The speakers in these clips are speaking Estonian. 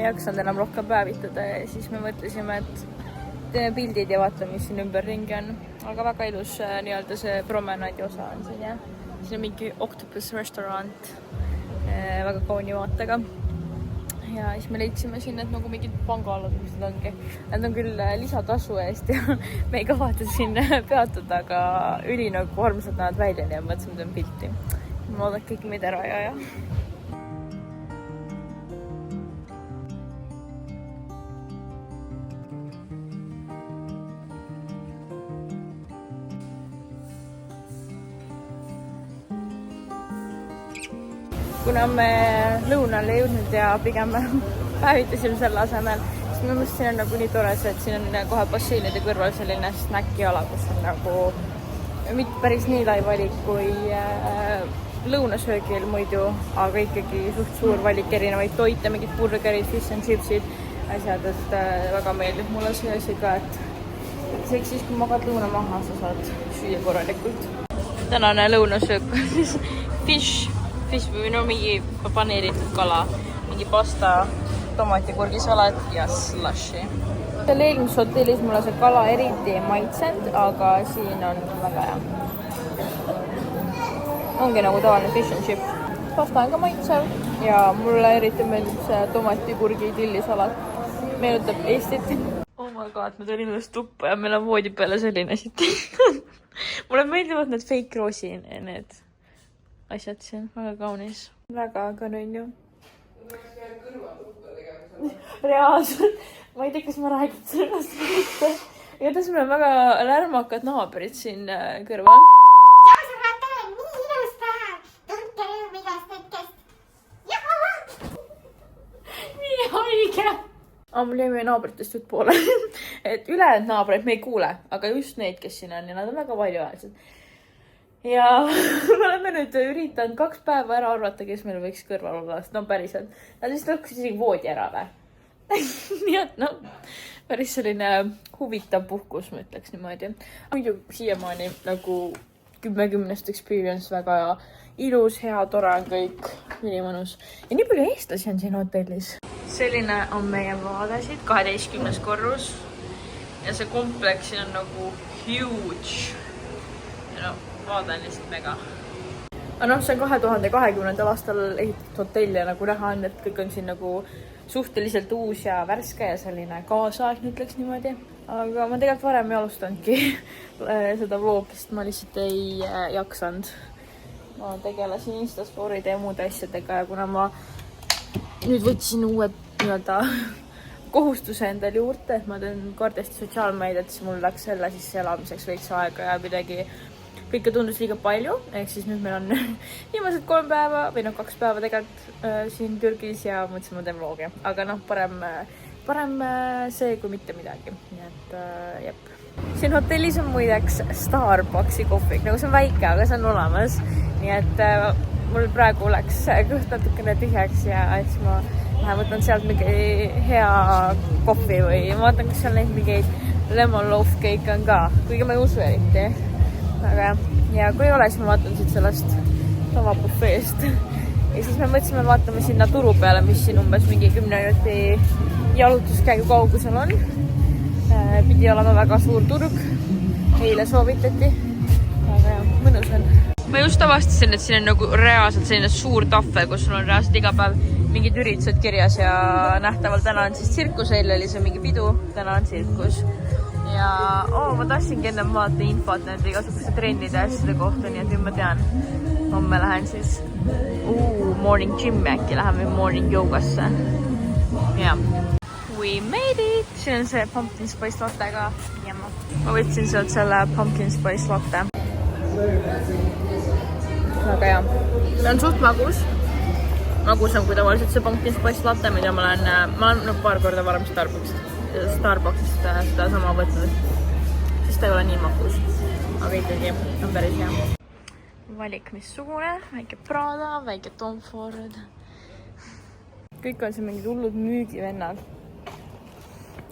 jaksanud enam rohkem päevitada ja siis me mõtlesime, et teeme pildid ja vaatame, mis siin ümberringi on. Aga väga ilus nii-öelda see promenaadi osa on siin ja siin on mingi Octopus restaurant väga kauni vaatega. Ja siis me leidsime siin, et nagu mingid pangaalad, mis need ongi. Nad on küll lisatasu eest ja me ei kavatse siin peatuda, aga üli nagu armsad näevad välja, nii mõtlesime teeme pilti. Ma loodan kõik meid ära ja. Kuna me lõunale jõudnud ja pigem päevitasime selle asemel, siis ma mõtlesin, siin on nagu nii tore see, et siin on kohe basseinide kõrval selline snäkiala, kus on nagu mitte päris nii lai valik kui lõunasöögil muidu, aga ikkagi suht suur valik erinevaid toite, mingid burgerid, fish and chipsid, asjad, et väga meeldib mulle see asi ka, et isegi siis, kui magad lõuna maha, sa saad süüa korralikult. Tänane lõunasöök fish või no mingi paneeritud kala, mingi pasta, tomatikurgisalat ja slushi. Seal eelmises hotellis mulle see kala eriti ei maitsenud, aga siin on väga hea. Ongi nagu tavaline fish and chip. Pasta on ka maitsev ja mulle eriti meeldib see tomatikurgi tillisalat. Meenutab Eestit. Oh my god, me tulime just tuppa ja meil on voodi peale selline siit. Mulle meeldivad need fake roosi, need asjad siin, väga kaunis. Väga on ju. Reaalselt. Ma ei tea, kas ma räägin sellest mitte. Igatahes meil on väga lärmakad naabrid siin kõrval. Sõbrad, nii ilus päev. Tunke rõõm igast hetkest. Nii haige. Mul jäi meie naabritest jutt poole. Et ülejäänud naabreid me ei kuule, aga just neid, kes siin on ja nad on väga valjuhäälsed. Ja me oleme nüüd üritanud 2 päeva ära arvata, kes meil võiks kõrval olla. No päriselt. Nad vist lõhkusid isegi voodi ära või? Nii et no, päris selline huvitav puhkus, ma ütleks niimoodi. Muidu siiamaani nagu 10 experience, väga ilus, hea, tore on kõik, ülimõnus. Ja nii palju eestlasi on siin hotellis. Selline on meie vaade siit, 12. korrus. Ja see kompleks siin on nagu huge. Ja no, vaade on lihtsalt mega. No, see on 2020. aastal ehitatud hotell ja nagu näha on, et kõik on siin nagu suhteliselt uus ja värske ja selline kaasaegne, ütleks niimoodi. Aga ma tegelikult varem ei alustanudki seda vlogist, ma lihtsalt ei jaksanud. Ma tegelesin Instastory'de ja muude asjadega ja kuna ma nüüd võtsin uued kohustuse endale juurde, et ma teen kordesti sotsiaalmeediat, siis mul läks selle sisse elamiseks veits aega ja midagi kõike tundus liiga palju, ehk siis nüüd meil on viimased 3 päeva või 2 päeva tegelikult siin Türgis ja mõtlesin, ma teen vlogi. Aga noh, parem see kui mitte midagi. Nii et jep. Siin hotellis on muideks Starbucksi kohvik, nagu see on väike, aga see on olemas. Nii et mul praegu läks kõht natukene tühjaks ja siis ma lähen võtan sealt mingi hea kohvi või ma vaatan, kas seal neid mingeid lemon loaf cake on ka, kuigi ma ei usu eriti. Aga ja kui ei ole, siis ma vaatan siit sellest sama buffeest. Ja siis me mõtlesime, vaatame sinna turu peale, mis siin umbes mingi 10 minuti jalutuskäigu kaugusel on. Pidi olema väga suur turg. Eile soovitati. Aga jah, mõnus on. Ma just avastasin, et siin on nagu reaalselt selline suur tahvel, kus sul on reaalselt iga päev mingid üritused kirjas ja nähtavalt täna on siis tsirkus, eile oli see mingi pidu, täna on tsirkus. Ja ma tahtsingi ennem vaata infot nende igasuguste trennide asjade kohta, nii et nüüd ma tean. Homme lähen siis morning gym'i äkki, läheme morning yogasse. Ja. We made it! Siin on see pumpkin spice latte ka. Ma võtsin sealt selle pumpkin spice latte. Väga hea. See on suht magus. Magus on kui tavaliselt see pumpkin spice latte, mida ma olen paar korda varem Starbucksist seda sama võtnud, siis ta ei ole nii magus, aga ikkagi on päris hea. Valik missugune, väike Prada, väike Tom Ford. Kõik on siin mingid hullud müügivennad.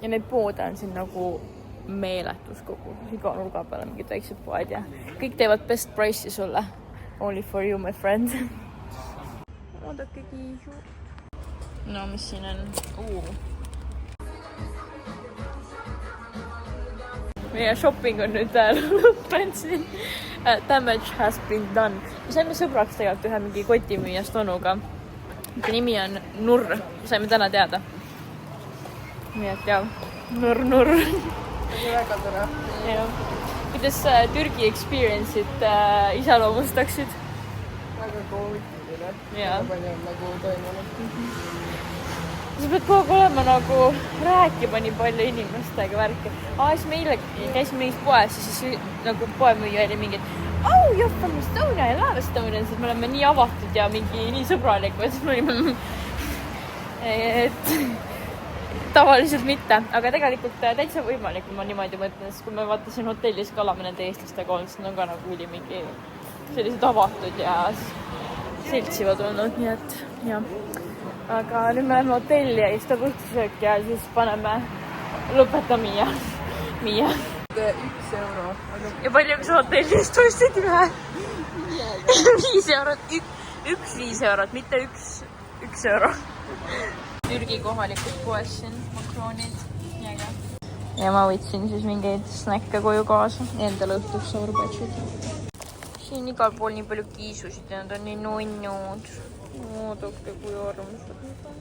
Ja neid poode on siin nagu meeletus kogu, iga nurga peale mingid väiksed poed ja kõik teevad best price'i sulle. Only for you, my friend. Oodake kiisu. no mis siin on? Meie shopping on nüüd lõppenud siin. Damage has been done. Me saime sõbraks tegelikult ühe mingi kotimüüjast onuga. Nimi on Nurr. Saime täna teada. Nii et jah, Nurr. Väga tore. Kuidas Türgi experience'it iseloomustaksid? Väga koolitiline. Väga palju on nagu toimunud. Sa pead kogu olema nagu rääkima nii palju inimestega värki. Siis me eile käisime mingis poes ja siis nagu poemüüja oli mingi, et you're from Estonia, I love Estonia. Siis me oleme nii avatud ja mingi nii sõbralikud. Siis me olime, et tavaliselt mitte. Aga tegelikult täitsa võimalik, kui ma niimoodi mõtlen. Sest kui me vaatasin hotellis ka oleme nende eestlastega olnud, siis nad on ka nagu üli mingi sellised avatud ja seltsivad olnud. Nii et jah. Aga nüüd me läheme hotelli ja siis tuleb õhtusöök ja siis paneme lõpeta Miia. 1 euro. Ja palju sa hotellist ostsid ühe? 5 eurot. Üks 5 eurot, mitte 1 euro. Türgi kohalikud poes siin, makroonid. Ja ma võtsin siis mingeid snäkke koju kaasa. Endale õhtuks sorbetšid. Siin igal pool nii palju kiisusid ja nad on nii nunnud. Oodake, kui armsad need on.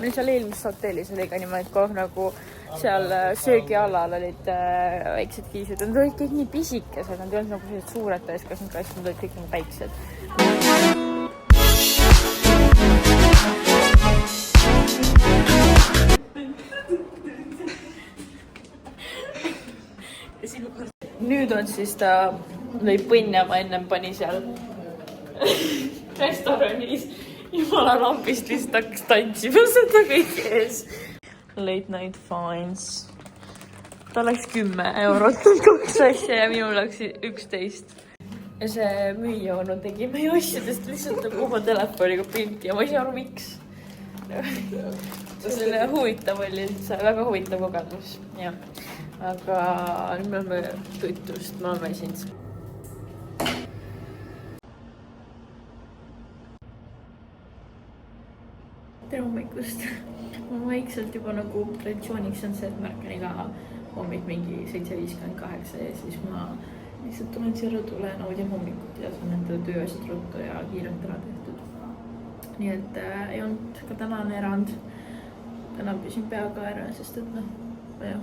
Meil seal eelmises hotellis oli ka niimoodi, et kogu nagu seal söögialal olid väiksed kiisud. Nad olid kõik nii pisikesed, nad ei olnud nagu sellised suured täiskasvanud kassid, nad olid kõik nagu väiksed. Nüüd on siis ta lõi põnnama, ennem pani seal restoranis jumala lambist lihtsalt hakkas tantsima seda kõik ees. Late night finds. Ta läks 10 eurot 2 asja ja minul läks 11. Ja see müüja onu tegi meie asjadest lihtsalt nagu oma telefoniga pilti ja ma ei saa aru, miks. Selline huvitav oli, see väga huvitav kogemus. Ja. Aga nüüd me oleme tutust, ma olen väsinud. Tere hommikust. Ma vaikselt juba nagu traditsiooniks on see, et ma ärkan iga hommik mingi 7:58 ja siis ma lihtsalt tulen siia rõdule, naudin hommikut ja saan endale tööasjad ruttu ja kiirelt ära tehtud. Nii et ei olnud ka tänane erand. Täna püsin peaga ära, sest et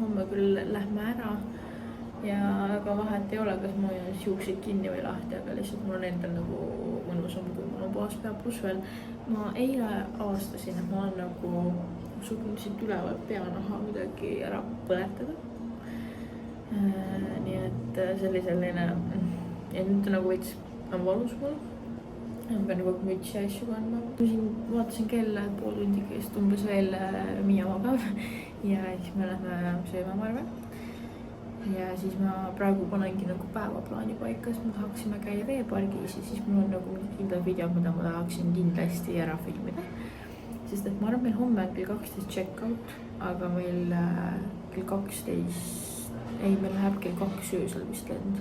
homme küll lähme ära ja aga vahet ei ole, kas ma olen juukseid kinni või lahti, aga lihtsalt mul on endal nagu mõnusam, kui mul on puhas pea. Pluss veel, ma eile avastasin, et ma olen nagu suutnud siit üleval peanaha midagi ära põletada. Nii et see oli selline, ja nüüd nagu veits on valus mul. Ma pean nagu mütsi asju kandma. Vaatasin kella, et pool tundi käest umbes veel Miia magav ja siis me lähme sööma, ma arvan. Ja siis ma praegu panengi nagu päevaplaani paika, sest me tahaksime käia veepargis ja siis mul on nagu kindlad videod, mida ma tahaksin kindlasti ära filmida. Sest et ma arvan, meil homme on kell 12 check-out, aga meil kell 12, meil läheb kell 2 öösel vist lend.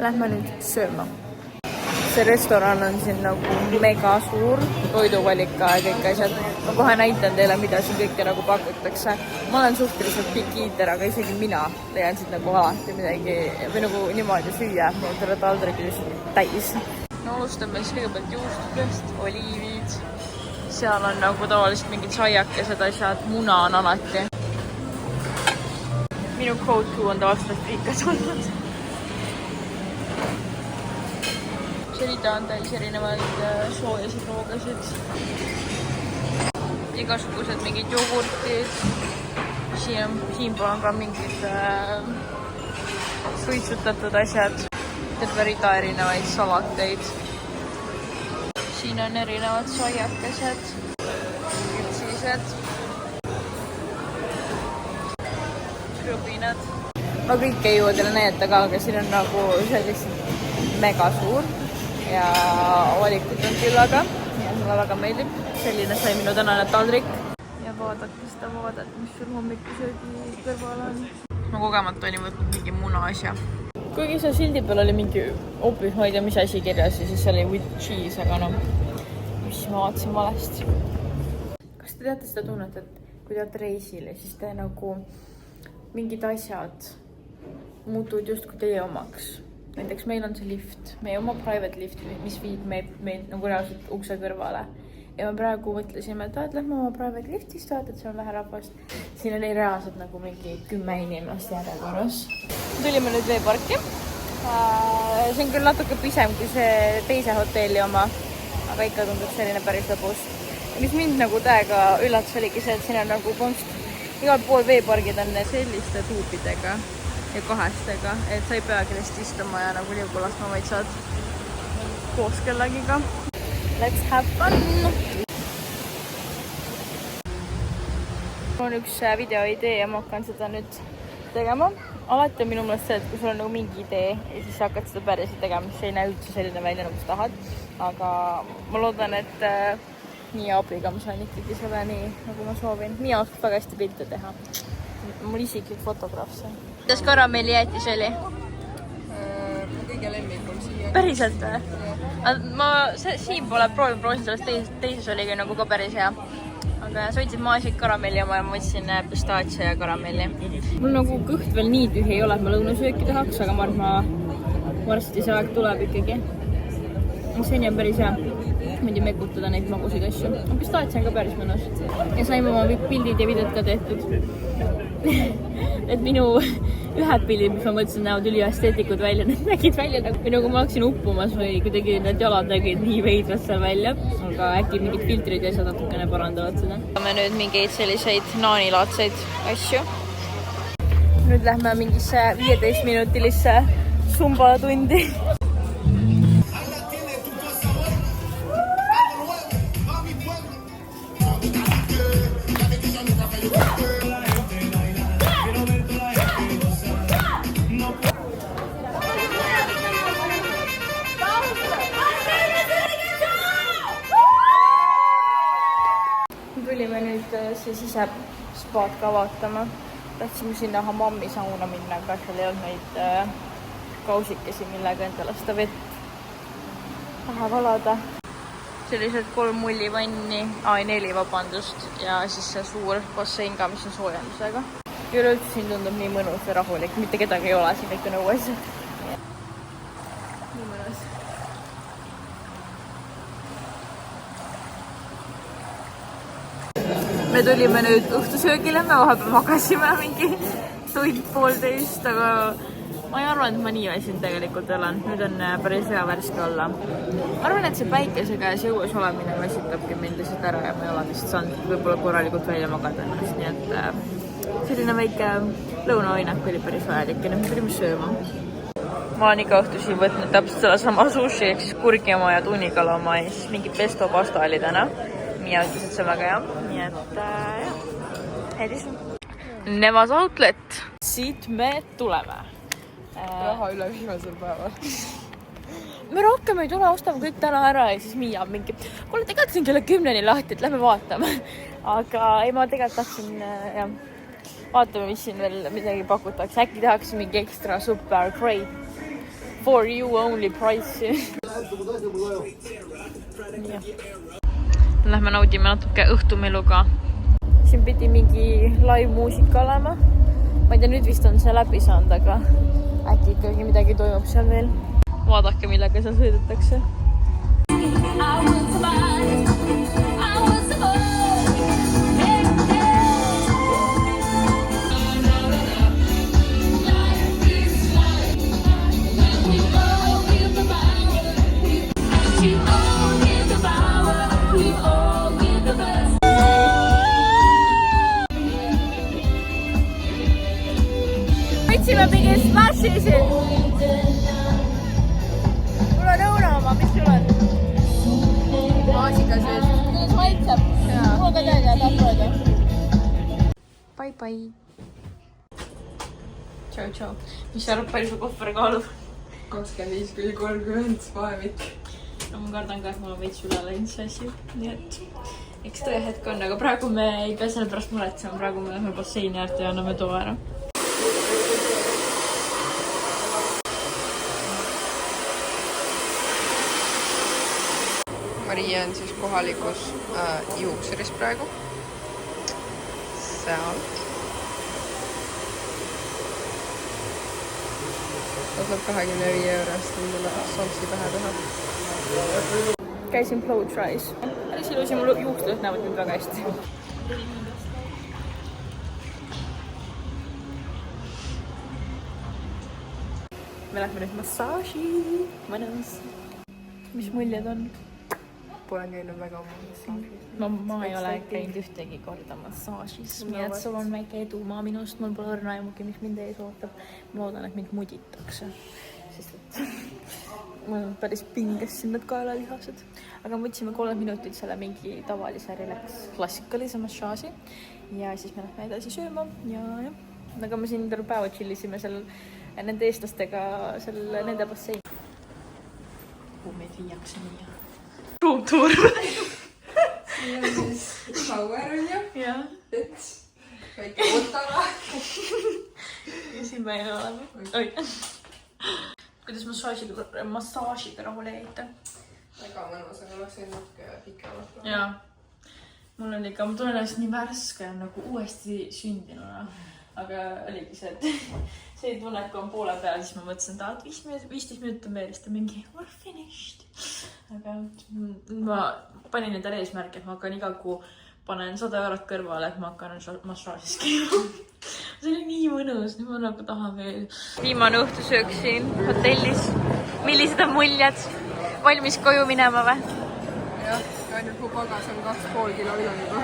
Lähme nüüd sööma. See restoran on siin nagu mega suur, toiduvalika ja kõik asjad. Ma kohe näitan teile, mida siin kõike nagu pakutakse. Ma olen suhteliselt pikk eater, aga isegi mina leian siit nagu alati midagi või nagu niimoodi süüa. Mul on terve taldrik lihtsalt täis. No alustame siis kõigepealt juustudest, oliivid. Seal on nagu tavaliselt mingid saiakesed asjad, muna on alati. Minu go-to on tavaliselt friikas olnud. Rida on täis erinevaid soojasid roogasid. Igasugused mingid jogurtid. Siinpool on ka mingid suitsutatud asjad. Terve rida erinevaid salateid. Siin on erinevad saiakesed, küpsised, krõbinad. Ma kõike ei jõua teile näidata ka, aga siin on nagu sellised mega suur. Ja valikut on küllaga ja mulle väga meeldib. Selline sai minu tänane taldrik. Ja vaadake seda vaadet, mis sul hommikusöögi kõrval on. Ma kogemata olin võtnud mingi muna asja. kuigi seal sildi peal oli mingi hoopis, ma ei tea, mis asi kirjas ja siis seal oli with cheese, aga noh, mis ma vaatasin valesti. Kas te teate seda tunnet, et kui te olete reisile, siis te nagu mingid asjad muutuvad justkui teie omaks. Näiteks meil on see lift, meie oma private lift, mis viib meid nagu reaalselt ukse kõrvale. Ja me praegu mõtlesime, et lähme oma private liftist, et see on vähe rahvast. Siin oli reaalselt nagu mingi 10 inimest järjekorras. Tulime nüüd veeparki. See on küll natuke pisem kui see teise hotelli oma, aga ikka tundub selline päris lõbus. Mis mind nagu täiega üllatus oligi see, et siin on nagu konst igal pool veepargid on selliste tuupidega ja kahestega, et sa ei peagi lihtsalt istuma ja nagu liugu laskma, vaid saad koos kellagiga. Let's have fun! Mul on üks videoidee ja ma hakkan seda nüüd tegema. Alati on minu meelest see, et kui sul on nagu mingi idee ja siis sa hakkad seda päriselt tegema, mis ei näe üldse selline välja, nagu sa tahad. Aga ma loodan, et nii abiga ma saan ikkagi selle nii, nagu ma soovin. Nii oskab väga hästi pilte teha. Mul isiklik fotograaf see. Kuidas karamelli jäätis oli? Kõige lemmikum siia. Päriselt või? Siin pole proovinud sellest teises oligi nagu ka päris hea. Aga sa võtsid maasik karamelli oma ja ma võtsin pistaatsia ja karamelli. Mul nagu kõht veel nii tühi ei ole, et ma lõunasööki tahaks, aga ma arvan, varsti see aeg tuleb ikkagi. Seni on päris hea. Mõndi mekutada neid magusid asju. Pistaatsia on ka päris mõnus. Ja saime oma pildid ja videod ka tehtud. Et minu ühed pildid, mis ma mõtlesin, näevad üliesteetikud välja, need nägid välja nagu ma hakkasin uppumas või kuidagi need jalad nägid nii veidrast seal välja, aga äkki mingid filtrid ja asjad natukene parandavad seda. Saame nüüd mingeid selliseid naanilaadseid asju. Nüüd lähme mingisse 15-minutilisse sumbatundi. Tulime nüüd siis ise spaad ka vaatama. Tahtsime sinna hammammi sauna minna, aga seal ei olnud neid kausikesi, millega endale seda vett taha valada. Sellised 3 mullivanni, 4 vabandust, ja siis see suur bassein ka, mis on soojendusega. Ja üleüldse siin tundub nii mõnus ja rahulik, mitte kedagi ei ole siin ikka nõues. Nii mõnus. Me tulime nüüd õhtusöögile, me vahepeal magasime mingi tund-poolteist, aga ma ei arva, et ma nii väsinud tegelikult olen. Nüüd on päris hea värske olla. Ma arvan, et see päikese käes jõues olemine väsitabki mind lihtsalt ära ja ma ei ole vist saanud võib-olla korralikult välja magada ennast, nii et selline väike lõunaainak oli päris vajalik ja nüüd me tulime sööma. Ma olen iga õhtusi võtnud täpselt selle sama sushi, ehk siis kurgioma ja tuunikala oma ja siis mingi pesto pasta oli täna. Mia ütles, et see on väga hea, nii et jah, headis. Nevas Outlet. Siit me tuleme. Raha üle viimasel päeval. Me rohkem ei tule, ostame kõik täna ära ja siis Mia mingi, kuule tegelikult siin kella 10 lahti, et lähme vaatame. Aga ei, ma tegelikult tahtsin, jah, vaatame, mis siin veel midagi pakutakse. Äkki tehakse mingi ekstra super great for you only price. Lähme naudime natuke õhtumeluga. Siin pidi mingi live muusika olema. Ma ei tea, nüüd vist on see läbi saanud, aga äkki ikkagi midagi toimub seal veel. Vaadake, millega seal sõidetakse. Võtsime mingi smashi siin. Mul on õuna oma, mis sul on? Maasika sees. Kuidas maitseb? Mul on ka täiega tahab prooda. Bye bye. Tšau. Mis sa arvad, palju su kohver kaalub? 25–30 vahemik. No ma kardan ka, et mul on veits üle läinud see asi. Nii et eks tõe hetk on, aga praegu me ei pea selle pärast muretsema. Praegu me lähme basseini äärde ja anname too ära. Maria on siis kohalikus juuksuris praegu. Seal. Ta saab 25 eurost endale salsi pähe teha. Käisin Blow Try's. Päris ilusi, mul juuksed näevad nüüd väga hästi. Me lähme nüüd massaaži. Mõnus. Mis muljed on? Pole käinud väga massaažis. Ma ei ole käinud ühtegi korda massaažis. Nii et sul on väike edumaa minust. Mul pole õrna aimugi, mis mind ees ootab. Ma loodan, et mind muditakse. Sest et mul on päris pinges siin need kaelalihased. Aga me võtsime 3 minutit selle mingi tavalise relax klassikalise massaaži. Ja siis me lähme edasi sööma. Ja. Aga me siin terve päeva chillisime seal nende eestlastega nende bassein. Kuhu meid viiakse nii? Ruumtuur. Siin on siis shower on ju. Ja. Vets. Väike otara. Ja siin me oleme. Oi. Kuidas massaažiga rahule jäite? Väga mõnus, aga oleks võinud natuke pikemalt. Jaa. Mul on ikka, ma tunnen ennast nii värske nagu uuesti sündinuna. Aga oligi see, et see tunne, et kui on poole peal, siis ma mõtlesin, et 15 minutit on veel, siis ta mingi we're finished. Aga ma panin endale eesmärki, et ma hakkan iga kuu panen 100 eurot kõrvale, et ma hakkan massaažis käima. See oli nii mõnus, nüüd ma nagu tahan veel. Viimane õhtusöök siin hotellis. Millised on muljad? Valmis koju minema või? Jah, ainult mu pagas on 2,5 kilo üle juba.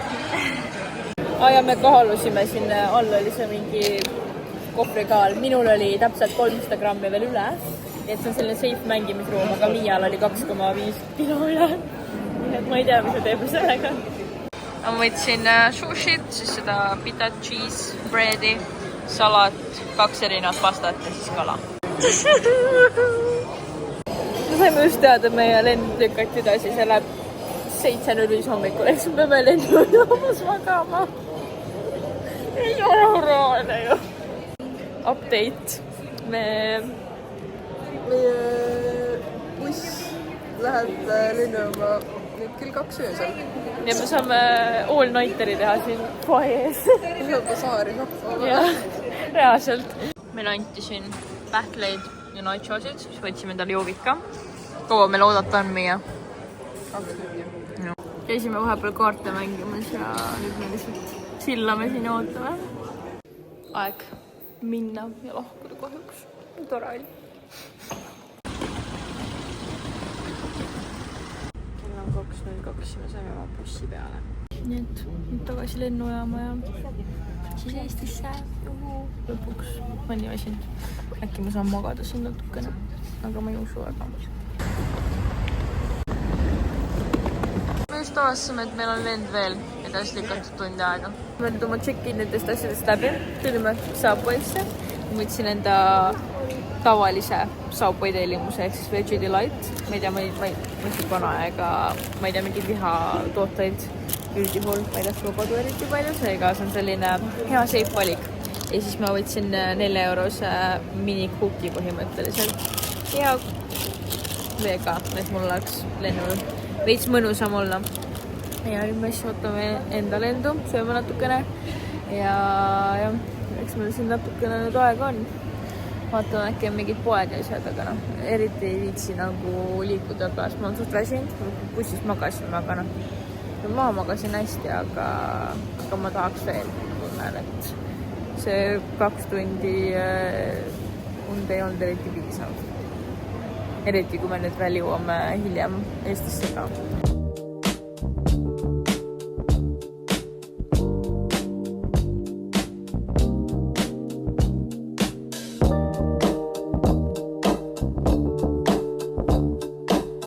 Ja me kaalusime siin all oli see mingi kohvrikaal. Minul oli täpselt 300 grammi veel üle. Et see on selline safe mängimisruum, aga Miial oli 2,5 kilo üle. Et ma ei tea, mis me teeme sellega. Ma võtsin sushit, siis seda pita cheese breadi, salat, 2 erinevat pastat ja siis kala. Me saime just teada, et meie lend lükati edasi, see läheb 7:05 hommikul, eks me peame lennujaamas magama. Ei ole reaalne ju. Update. Meie buss läheb lennujaama nüüd kell 2 öösel. Ja me saame all nighteri teha siin foajees. Saab saari saab. Jah, reaalselt. Meil anti siin pähkleid ja nachosid, siis võtsime endale joogika. Kaua meil oodata on meie? 2 tundi. Käisime vahepeal kaarte mängimas ja nüüd me lihtsalt chillame siin ja ootame. Aeg minna ja lahkuda kahjuks. Tore oli. Kell on 2:02 ja me saime oma bussi peale. Nii et nüüd tagasi lennujaama ja siis Eestisse. Lõpuks ma nii väsinud. Äkki ma saan magada siin natukene, aga ma ei usu väga. Me just avastasime, et meil on lend veel edasi lükatud tundi aega. Me olime oma check-in nendest asjadest läbi. Tulime Subway'sse. Võtsin enda tavalise Subway tellimuse ehk siis Veggie Delight. Ma ei tea, ma ei pana ega ma ei tea mingid lihatooteid üldjuhul. Ma ei tea seda kodu eriti palju, seega see on selline hea safe valik. Ja siis ma võtsin 4 eurose minikuki põhimõtteliselt. Ja veega, et mul oleks lennul veits mõnusam olla. Ja nüüd me siis ootame enda lendu, sööme natukene. Ja eks meil siin natukene nüüd aega on. Vaatame, äkki on mingid poed ja asjad, aga eriti ei viitsi nagu liikuda peas. Ma olen suht väsinud, bussis magasime, aga maha magasin hästi, aga ma tahaks veel. Tunnen, et see 2 tundi und ei olnud eriti piisav. Eriti, kui me nüüd veel jõuame hiljem Eestisse ka.